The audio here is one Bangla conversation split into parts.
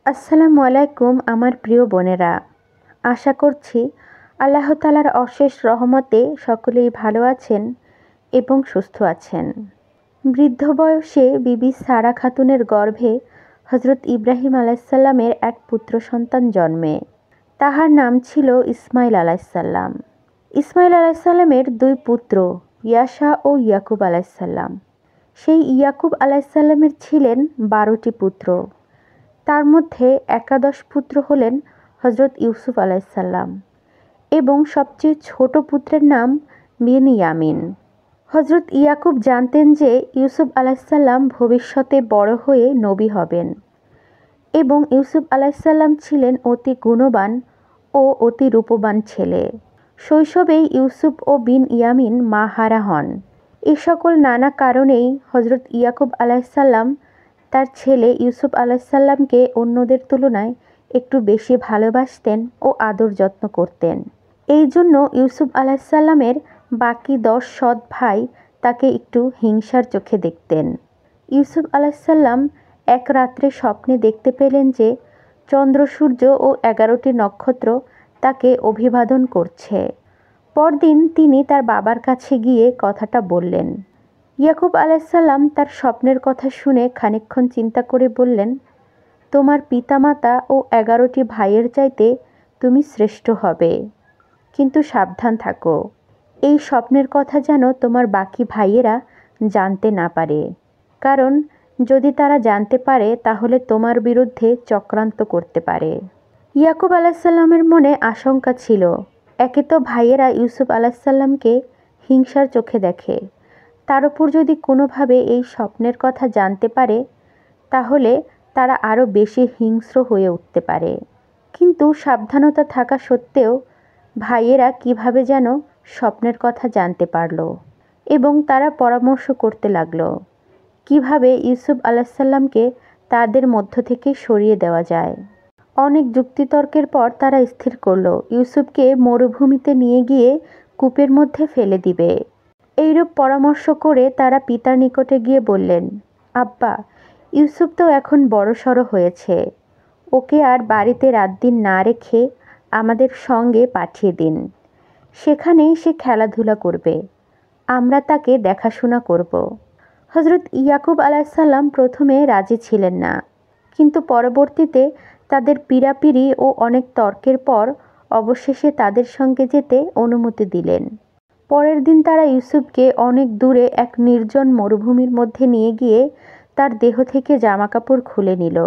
আসসালামু আলাইকুম আমার প্রিয় বোনেরা। আশা করছি আল্লাহ তাআলার অশেষ রহমতে সকলেই ভালো আছেন এবং সুস্থ আছেন। বৃদ্ধ বয়সে বিবি সারা খাতুনের গর্ভে হজরত ইব্রাহিম আলাইসাল্লামের এক পুত্র সন্তান জন্মে। তাহার নাম ছিল ইসমাইল আলাইসাল্লাম। ইসমাইল আলাইসাল্লামের দুই পুত্র ইয়াশা ও ইয়াকুব আলাইসাল্লাম। সেই ইয়াকুব আলাইসাল্লামের ছিলেন 12টি পুত্র। তার মধ্যে একাদশ পুত্র হলেন হজরত ইউসুফ আলাইসাল্লাম এবং সবচেয়ে ছোট পুত্রের নাম বিনয়ামিন। হজরত ইয়াকুব জানতেন যে ইউসুফ আলাইসাল্লাম ভবিষ্যতে বড় হয়ে নবী হবেন এবং ইউসুফ আলাইসাল্লাম ছিলেন অতি গুণবান ও অতি রূপবান ছেলে। শৈশবেই ইউসুফ ও বিনয়ামিন মা হারা হন। এ সকল নানা কারণেই হজরত ইয়াকুব আলাইসাল্লাম তার ছেলে ইউসুফ আলাইসাল্লামকে অন্যদের তুলনায় একটু বেশি ভালোবাসতেন ও আদর যত্ন করতেন। এই জন্য ইউসুফ আলাইসাল্লামের বাকি 10 সৎ ভাই তাকে একটু হিংসার চোখে দেখতেন। ইউসুফ আলাইসাল্লাম এক রাত্রে স্বপ্নে দেখতে পেলেন যে চন্দ্র সূর্য ও 11টি নক্ষত্র তাকে অভিবাদন করছে। পরদিন তিনি তার বাবার কাছে গিয়ে কথাটা বললেন। ইয়াকুব আলাইসাল্লাম তার স্বপ্নের কথা শুনে খানিকক্ষণ চিন্তা করে বললেন, তোমার পিতামাতা ও 11টি ভাইয়ের চাইতে তুমি শ্রেষ্ঠ হবে, কিন্তু সাবধান থাকো, এই স্বপ্নের কথা যেন তোমার বাকি ভাইয়েরা জানতে না পারে, কারণ যদি তারা জানতে পারে তাহলে তোমার বিরুদ্ধে চক্রান্ত করতে পারে। ইয়াকুব আলাইসাল্লামের মনে আশঙ্কা ছিল, একে তো ভাইয়েরা ইউসুফ আলাইসাল্লামকে হিংসার চোখে দেখে, তার উপর যদি কোনোভাবে এই স্বপ্নের কথা জানতে পারে তাহলে তারা আরও বেশি হিংস্র হয়ে উঠতে পারে। কিন্তু সাবধানতা থাকা সত্ত্বেও ভাইয়েরা কিভাবে যেন স্বপ্নের কথা জানতে পারল এবং তারা পরামর্শ করতে লাগলো কিভাবে ইউসুফ আলাইসাল্লামকে তাদের মধ্য থেকে সরিয়ে দেওয়া যায়। অনেক যুক্তিতর্কের পর তারা স্থির করল ইউসুফকে মরুভূমিতে নিয়ে গিয়ে কূপের মধ্যে ফেলে দিবে। এইরূপ পরামর্শ করে তারা পিতার নিকটে গিয়ে বললেন, আব্বা, ইউসুফ তো এখন বড়সড় হয়েছে, ওকে আর বাড়িতে রাত দিন না রেখে আমাদের সঙ্গে পাঠিয়ে দিন, সেখানেই সে খেলাধুলা করবে, আমরা তাকে দেখাশোনা করব। হজরত ইয়াকুব আলাইসাল্লাম প্রথমে রাজি ছিলেন না, কিন্তু পরবর্তীতে তাদের পীড়াপিড়ি ও অনেক তর্কের পর অবশেষে তাদের সঙ্গে যেতে অনুমতি দিলেন। পরের দিন তারা ইউসুফকে অনেক দূরে এক নির্জন মরুভূমির মধ্যে নিয়ে গিয়ে তার দেহ থেকে জামাকাপড় খুলে নিল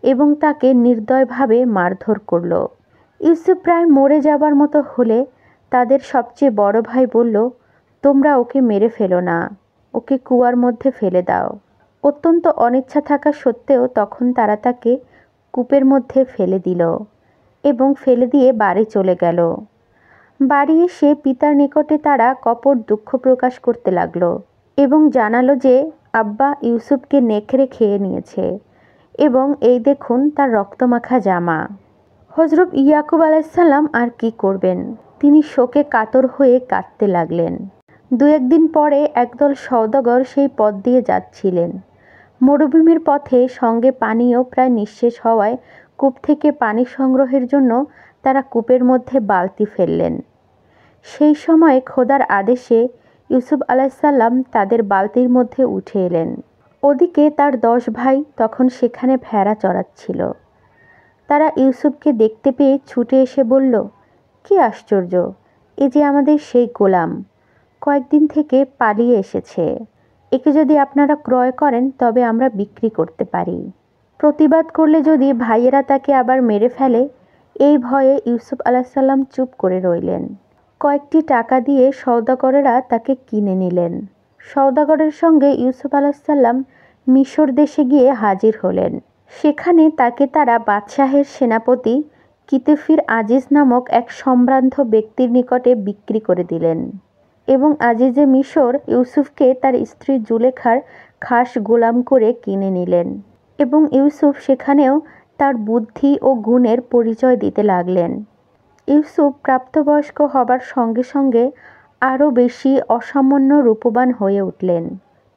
এবং তাকে নির্দয়ভাবে মারধর করল। ইউসুফ প্রায় মরে যাবার মতো হলে তাদের সবচেয়ে বড় ভাই বলল, তোমরা ওকে মেরে ফেলো না, ওকে কুয়ার মধ্যে ফেলে দাও। অত্যন্ত অনিচ্ছা থাকা সত্ত্বেও তখন তারা তাকে কূপের মধ্যে ফেলে দিল এবং ফেলে দিয়ে বাড়ি চলে গেল। বাড়ি এসে পিতার নিকটে তারা কপট দুঃখ প্রকাশ করতে লাগলো এবং জানালো যে আব্বা ইউসুফকে নেকড়ে খেয়ে নিয়েছে এবং এই দেখুন তার রক্তমাখা জামা। হজরত ইয়াকুব আলাইসাল্লাম আর কি করবেন, তিনি শোকে কাতর হয়ে কাঁদতে লাগলেন। 2-1 দিন পরে একদল সওদাগর সেই পথ দিয়ে যাচ্ছিলেন। মরুভূমির পথে সঙ্গে পানিও প্রায় নিঃশেষ হওয়ায় কূপ থেকে পানি সংগ্রহের জন্য তারা কূপের মধ্যে বালতি ফেললেন। সেই সময় খোদার আদেশে ইউসুফ আলাইসাল্লাম তাদের বালতির মধ্যে উঠে এলেন। ওদিকে তার 10 ভাই তখন সেখানে ভেড়া চড়াচ্ছিল। তারা ইউসুফকে দেখতে পেয়ে ছুটে এসে বলল, কি আশ্চর্য, এ যে আমাদের সেই গোলাম, কয়েকদিন থেকে পালিয়ে এসেছে, একে যদি আপনারা ক্রয় করেন তবে আমরা বিক্রি করতে পারি। প্রতিবাদ করলে যদি ভাইয়েরা তাকে আবার মেরে ফেলে, এই ভয়ে ইউসুফ আলাইসাল্লাম চুপ করে রইলেন। কয়েকটি টাকা দিয়ে সওদাগরেরা তাকে কিনে নিলেন। সওদাগরের সঙ্গে ইউসুফ আলাইসাল্লাম মিশর দেশে গিয়ে হাজির হলেন। সেখানে তাকে তারা বাদশাহের সেনাপতি কিতিফির আজিজ নামক এক সম্ভ্রান্ত ব্যক্তির নিকটে বিক্রি করে দিলেন এবং আজিজে মিশর ইউসুফকে তার স্ত্রী জুলেখার খাস গোলাম করে কিনে নিলেন এবং ইউসুফ সেখানেও তার বুদ্ধি ও গুণের পরিচয় দিতে লাগলেন। ইউসুফ প্রাপ্তবয়স্ক হবার সঙ্গে সঙ্গে আরও বেশি অসামান্য রূপবান হয়ে উঠলেন।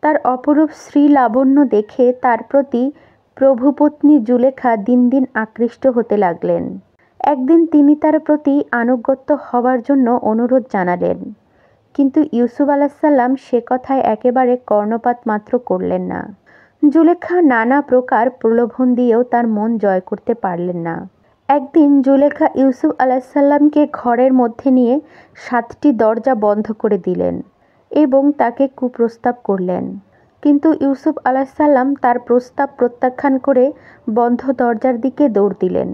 তার অপরূপ শ্রী লাবণ্য দেখে তার প্রতি প্রভুপত্নী জুলেখা দিন দিন আকৃষ্ট হতে লাগলেন। একদিন তিনি তার প্রতি আনুগত্য হওয়ার জন্য অনুরোধ জানালেন, কিন্তু ইউসুফ আলাইসাল্লাম সে কথায় একেবারে কর্ণপাত মাত্র করলেন না। জুলেখা নানা প্রকার প্রলোভন দিয়েও তার মন জয় করতে পারলেন না। একদিন জুলেখা ইউসুফ আলাইসাল্লামকে ঘরের মধ্যে নিয়ে 7টি দরজা বন্ধ করে দিলেন এবং তাকে কুপ্রস্তাব করলেন। কিন্তু ইউসুফ আলাইসাল্লাম তার প্রস্তাব প্রত্যাখ্যান করে বন্ধ দরজার দিকে দৌড় দিলেন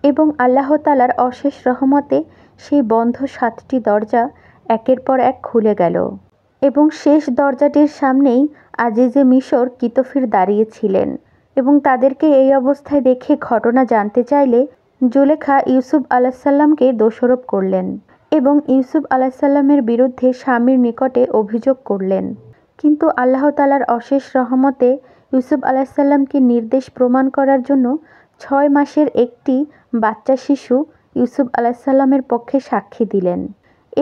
এবং আল্লাহ তাআলার অশেষ রহমতে সেই বন্ধ 7টি দরজা একের পর এক খুলে গেল এবং শেষ দরজাটির সামনেই আজিজে মিশর কিতফির দাঁড়িয়েছিলেন এবং তাদেরকে এই অবস্থায় দেখে ঘটনা জানতে চাইলে জুলেখা ইউসুফ আলাইসাল্লামকে দোষারোপ করলেন এবং ইউসুফ আলাইসাল্লামের বিরুদ্ধে স্বামীর নিকটে অভিযোগ করলেন। কিন্তু আল্লাহ তাআলার অশেষ রহমতে ইউসুফ আলাইসাল্লামকে নির্দোষ প্রমাণ করার জন্য 6 মাসের একটি বাচ্চা শিশু ইউসুফ আলাইসাল্লামের পক্ষে সাক্ষী দিলেন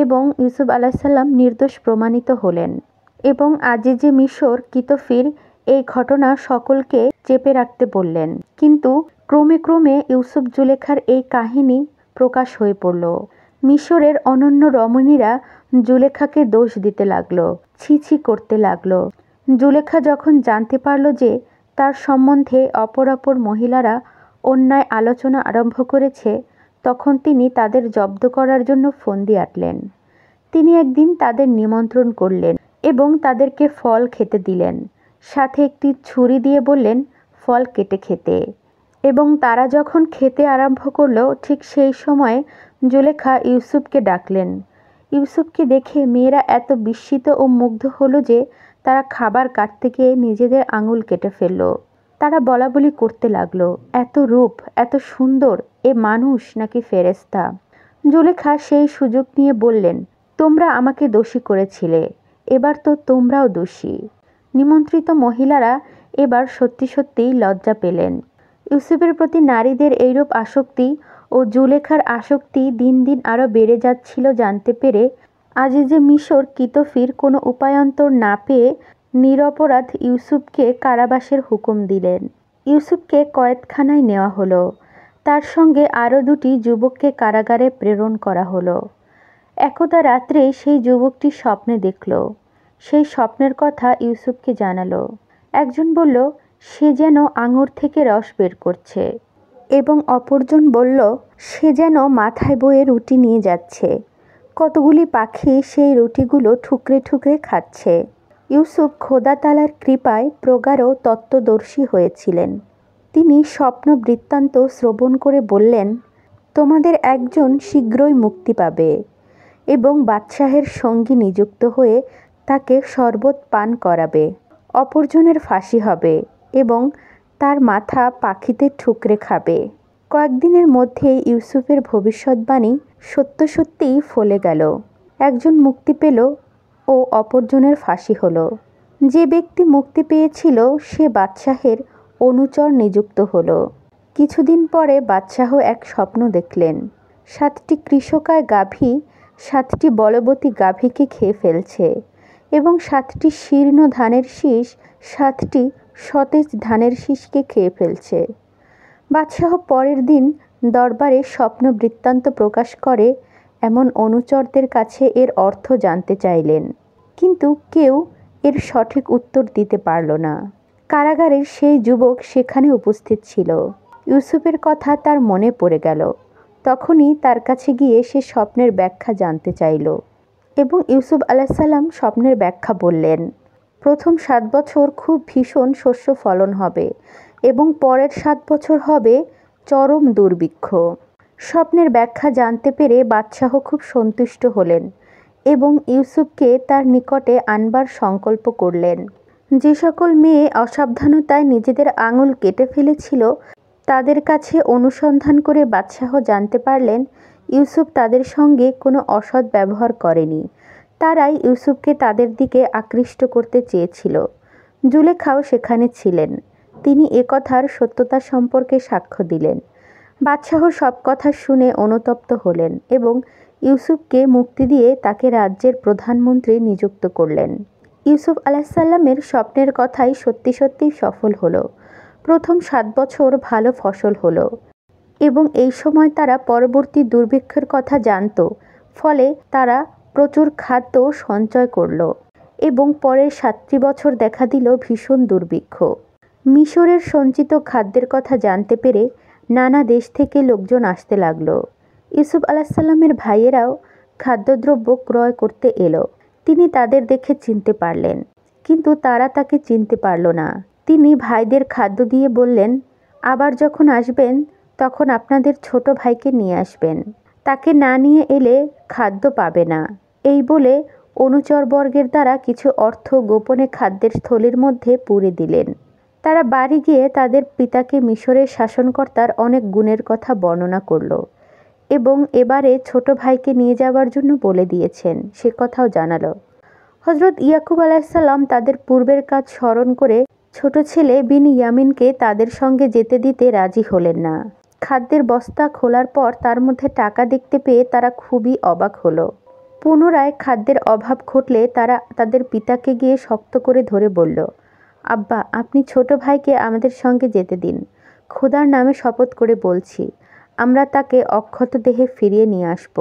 এবং ইউসুফ আলাইসাল্লাম নির্দোষ প্রমাণিত হলেন এবং আজিজে মিশর কিতফির এই ঘটনা সকলকে চেপে রাখতে বললেন। কিন্তু ক্রমে ক্রমে ইউসুফ জুলেখার এই কাহিনী প্রকাশ হয়ে পড়ল। মিশরের অনন্য রমণীরা জুলেখাকে দোষ দিতে লাগলো, ছি ছি করতে লাগলো। জুলেখা যখন জানতে পারল যে তার সম্বন্ধে অপর মহিলারা অন্যায় আলোচনা আরম্ভ করেছে, তখন তিনি তাদের জব্দ করার জন্য ফন্দি আঁটলেন। তিনি একদিন তাদের নিমন্ত্রণ করলেন এবং তাদেরকে ফল খেতে দিলেন, সাথে একটি ছুরি দিয়ে বললেন ফল কেটে খেতে। এবং তারা যখন খেতে আরম্ভ করল, ঠিক সেই সময় জুলেখা ইউসুফকে ডাকলেন। ইউসুফকে দেখে মেয়েরা এত বিস্মিত ও মুগ্ধ হলো যে তারা খাবার কাটতে গিয়ে নিজেদের আঙুল কেটে ফেলল। তারা বলাবলি করতে লাগলো, এত রূপ, এত সুন্দর, এ মানুষ নাকি ফেরেশতা। জুলেখা সেই সুযোগ নিয়ে বললেন, তোমরা আমাকে দোষী করেছিলে, এবার তো তোমরাও দোষী। নিমন্ত্রিত মহিলারা এবার সত্যি সত্যিই লজ্জা পেলেন। ইউসুফের প্রতি নারীদের এইরূপ আসক্তি ও জুলেখার আসক্তি দিন দিন আরও বেড়ে যাচ্ছিল জানতে পেরে আজিজে মিশর কিতফির কোনো উপায়ান্তর না পেয়ে নিরপরাধ ইউসুফকে কারাবাসের হুকুম দিলেন। ইউসুফকে কয়েদখানায় নেওয়া হলো। তার সঙ্গে আরও 2টি যুবককে কারাগারে প্রেরণ করা হলো। একদা রাত্রে সেই যুবকটি স্বপ্নে দেখল। সেই স্বপ্নের কথা ইউসুফকে জানালো। একজন বলল সে যেন আঙুর থেকে রস বের করছে এবং অপরজন বলল সে যেন মাথায় বয়ে রুটি নিয়ে যাচ্ছে। কতগুলি পাখি সেই রুটিগুলো ঠুকরে ঠুকরে খাচ্ছে। ইউসুফ খোদা তাআলার কৃপায় প্রগাঢ় তত্ত্বদর্শী হয়েছিলেন। তিনি স্বপ্ন বৃত্তান্ত শ্রবণ করে বললেন, তোমাদের একজন শীঘ্রই মুক্তি পাবে এবং বাদশাহের সঙ্গী নিযুক্ত হয়ে তাকে শরবত পান করাবে। অপরজনের ফাঁসি হবে এবং তার মাথা পাখিতে ঠুকরে খাবে। কয়েকদিনের মধ্যেই ইউসুফের ভবিষ্যৎবাণী সত্য সত্যিই ফলে গেল। একজন মুক্তি পেল ও অপরজনের ফাঁসি হলো। যে ব্যক্তি মুক্তি পেয়েছিল সে বাদশাহের অনুচর নিযুক্ত হলো। কিছুদিন পরে বাদশাহ এক স্বপ্ন দেখলেন। 7টি কৃষকায় গাভী 7টি বলবতী গাভীকে খেয়ে ফেলছে এবং 7টি শীর্ণ ধানের শীষ 7টি সতেজ ধানের শীষকে খেয়ে ফেলছে। বাদশাহ পরের দিন দরবারে স্বপ্ন বৃত্তান্ত প্রকাশ করে এমন অনুচরদের কাছে এর অর্থ জানতে চাইলেন, কিন্তু কেউ এর সঠিক উত্তর দিতে পারল না। কারাগারের সেই যুবক সেখানে উপস্থিত ছিল। ইউসুফের কথা তার মনে পড়ে গেল। তখনই তার কাছে গিয়ে সে স্বপ্নের ব্যাখ্যা জানতে চাইল এবং ইউসুফ আলাইসাল্লাম স্বপ্নের ব্যাখ্যা বললেন। প্রথম 7 বছর খুব ভীষণ শস্য ফলন হবে এবং পরের 7 বছর হবে চরম দুর্ভিক্ষ। স্বপ্নের ব্যাখ্যা জানতে পেরে বাদশাহ খুব সন্তুষ্ট হলেন এবং ইউসুফকে তার নিকটে আনবার সংকল্প করলেন। যে সকল মেয়ে অসাবধানতায় নিজেদের আঙুল কেটে ফেলেছিল তাদের কাছে অনুসন্ধান করে বাদশাহ জানতে পারলেন ইউসুফ তাদের সঙ্গে কোনো অসৎ ব্যবহার করেনি। তারাই ইউসুফকে তাদের দিকে আকৃষ্ট করতে চেয়েছিল। জুলেখাও সেখানে ছিলেন। তিনি একথার সত্যতা সম্পর্কে সাক্ষ্য দিলেন। বাদশাহ সব কথা শুনে অনুতপ্ত হলেন এবং ইউসুফকে মুক্তি দিয়ে তাকে রাজ্যের প্রধানমন্ত্রী নিযুক্ত করলেন। ইউসুফ আলাইসাল্লামের স্বপ্নের কথাই সত্যি সত্যিই সফল হলো। প্রথম 7 বছর ভালো ফসল হলো এবং এই সময় তারা পরবর্তী দুর্ভিক্ষের কথা জানত, ফলে তারা প্রচুর খাদ্য সঞ্চয় করল এবং পরের 7টি বছর দেখা দিল ভীষণ দুর্ভিক্ষ। মিশরের সঞ্চিত খাদ্যের কথা জানতে পেরে নানা দেশ থেকে লোকজন আসতে লাগলো। ইউসুফ আলাইসাল্লামের ভাইয়েরাও খাদ্যদ্রব্য ক্রয় করতে এলো। তিনি তাদের দেখে চিনতে পারলেন, কিন্তু তারা তাকে চিনতে পারল না। তিনি ভাইদের খাদ্য দিয়ে বললেন, আবার যখন আসবেন তখন আপনাদের ছোট ভাইকে নিয়ে আসবেন, তাকে না নিয়ে এলে খাদ্য পাবে না। এই বলে অনুচরবর্গের দ্বারা কিছু অর্থ গোপনে খাদ্যের স্থলের মধ্যে পুরে দিলেন। তারা বাড়ি গিয়ে তাদের পিতাকে মিশরের শাসনকর্তার অনেক গুণের কথা বর্ণনা করল এবং এবারে ছোট ভাইকে নিয়ে যাওয়ার জন্য বলে দিয়েছেন সে কথাও জানালো। হজরত ইয়াকুব আলাইসাল্লাম তাদের পূর্বের কাজ স্মরণ করে ছোট ছেলে বিন ইয়ামিনকে তাদের সঙ্গে যেতে দিতে রাজি হলেন না। খাদ্যের বস্তা খোলার পর তার মধ্যে টাকা দেখতে পেয়ে তারা খুবই অবাক হলো। পুনরায় খাদ্যের অভাব ঘটলে তারা তাদের পিতাকে গিয়ে শক্ত করে ধরে বলল, আব্বা, আপনি ছোট ভাইকে আমাদের সঙ্গে যেতে দিন। খোদার নামে শপথ করে বলছি, আমরা তাকে অক্ষত দেহে ফিরিয়ে নিয়ে আসব।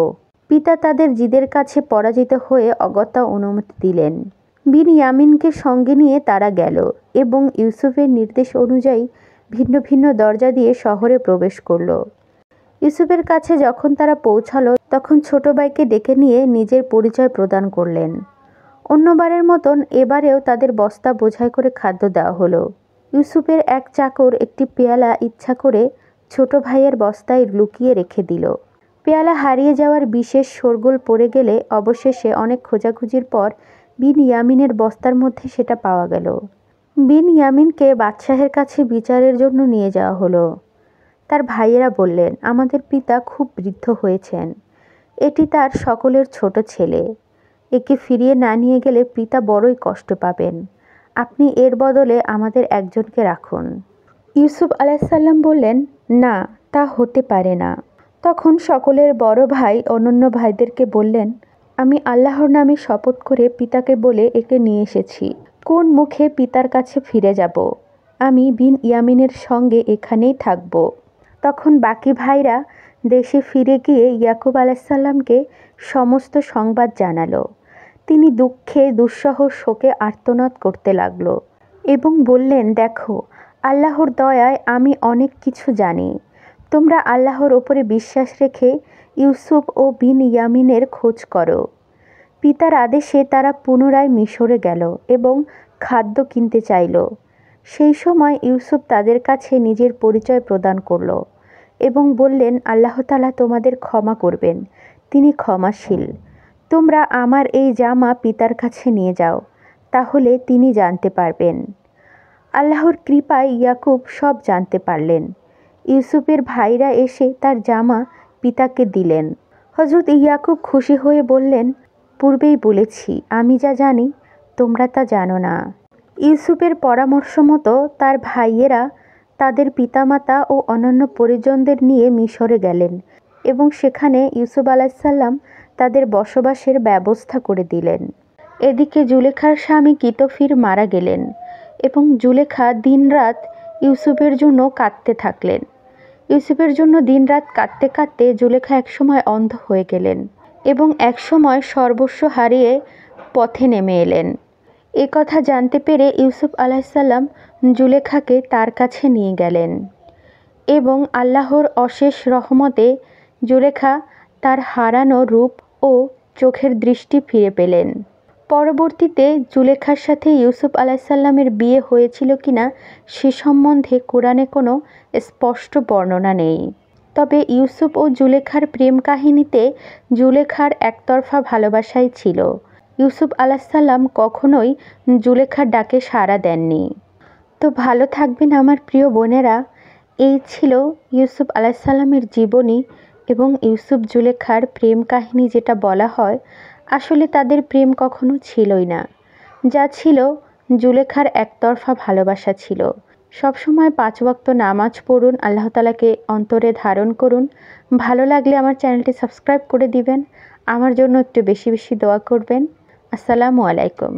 পিতা তাদের জিদের কাছে পরাজিত হয়ে অগত্যা অনুমতি দিলেন। বিন ইয়ামিনকে সঙ্গে নিয়ে তারা গেল এবং ইউসুফের নির্দেশ অনুযায়ী ভিন্ন ভিন্ন দরজা দিয়ে শহরে প্রবেশ করল। ইউসুফের কাছে যখন তারা পৌঁছালো তখন ছোট ভাইকে ডেকে নিয়ে নিজের পরিচয় প্রদান করলেন। অন্যবারের মতন এবারেও তাদের বস্তা বোঝাই করে খাদ্য দেওয়া হলো। ইউসুফের এক চাকর একটি পেয়ালা ইচ্ছা করে ছোট ভাইয়ের বস্তায় লুকিয়ে রেখে দিল। পেয়ালা হারিয়ে যাওয়ার বিশেষ শোরগোল পড়ে গেলে অবশেষে অনেক খোঁজাখুঁজির পর বিন ইয়ামিনের বস্তার মধ্যে সেটা পাওয়া গেল। বিন ইয়ামিনকে বাদশাহের কাছে বিচারের জন্য নিয়ে যাওয়া হলো। তার ভাইয়েরা বললেন, আমাদের পিতা খুব বৃদ্ধ হয়েছেন, এটি তার সকলের ছোট ছেলে, একে ফিরিয়ে না নিয়ে গেলে পিতা বড়ই কষ্ট পাবেন, আপনি এর বদলে আমাদের একজনকে রাখুন। ইউসুফ আলাইসাল্লাম বললেন, না, তা হতে পারে না। তখন সকলের বড় ভাই অন্যান্য ভাইদেরকে বললেন, আমি আল্লাহর নামে শপথ করে পিতাকে বলে একে নিয়ে এসেছি, কোন মুখে পিতার কাছে ফিরে যাব? আমি বিন ইয়ামিনের সঙ্গে এখানেই থাকব। তখন বাকি ভাইরা দেশে ফিরে গিয়ে ইয়াকুব আলাইসাল্লামকে সমস্ত সংবাদ জানালো। তিনি দুঃখে দুঃসহ শোকে আর্তনাদ করতে লাগলো এবং বললেন, দেখো, আল্লাহর দয়ায় আমি অনেক কিছু জানি। তোমরা আল্লাহর ওপরে বিশ্বাস রেখে ইউসুফ ও বিন ইয়ামিনের খোঁজ করো। পিতার আদেশে তারা পুনরায় মিশরে গেল এবং খাদ্য কিনতে চাইল। সেই সময় ইউসুফ তাদের কাছে নিজের পরিচয় প্রদান করল এবং বললেন, আল্লাহ তাআলা তোমাদের ক্ষমা করবেন, তিনি ক্ষমাশীল। তোমরা আমার এই জামা পিতার কাছে নিয়ে যাও, তাহলে তিনি জানতে পারবেন। আল্লাহর কৃপায় ইয়াকুব সব জানতে পারলেন। ইউসুফের ভাইরা এসে তার জামা পিতাকে দিলেন। হজরত ইয়াকুব খুশি হয়ে বললেন, পূর্বেই বলেছি, আমি যা জানি তোমরা তা জানো না। ইউসুফের পরামর্শ মতো তার ভাইয়েরা তাদের পিতামাতা ও অন্যান্য পরিজনদের নিয়ে মিশরে গেলেন এবং সেখানে ইউসুফ আলাইসাল্লাম তাদের বসবাসের ব্যবস্থা করে দিলেন। এদিকে জুলেখার স্বামী কিতফির মারা গেলেন এবং জুলেখা দিনরাত ইউসুফের জন্য কাঁদতে থাকলেন। ইউসুফের জন্য দিনরাত কাঁদতে কাঁদতে জুলেখা একসময় অন্ধ হয়ে গেলেন এবং একসময় সর্বস্ব হারিয়ে পথে নেমে এলেন। এ কথা জানতে পেরে ইউসুফ আলাইসাল্লাম জুলেখাকে তার কাছে নিয়ে গেলেন এবং আল্লাহর অশেষ রহমতে জুলেখা তার হারানো রূপ ও চোখের দৃষ্টি ফিরে পেলেন। পরবর্তীতে জুলেখার সাথে ইউসুফ আলাইসাল্লামের বিয়ে হয়েছিল কিনা সে সম্বন্ধে কোরআনে কোনো স্পষ্ট বর্ণনা নেই। তবে ইউসুফ ও জুলেখার প্রেম কাহিনীতে জুলেখার একতরফা ভালোবাসাই ছিল। ইউসুফ আলাইসাল্লাম কখনোই জুলেখার ডাকে সাড়া দেননি। তো ভালো থাকবেন আমার প্রিয় বোনেরা। এই ছিল ইউসুফ আলাইসাল্লামের জীবনী এবং ইউসুফ জুলেখার প্রেম কাহিনী, যেটা বলা হয় আসলে তাদের প্রেম কখনো ছিলই না, যা ছিল জুলেখার একতরফা ভালোবাসা ছিল। সবসময় 5 ওয়াক্ত নামাজ পড়ুন, আল্লাহ তাআলাকে অন্তরে ধারণ করুন। ভালো লাগলে আমার চ্যানেলটি সাবস্ক্রাইব করে দিবেন, আমার জন্য একটু বেশি বেশি দোয়া করবেন। আসসালামু আলাইকুম।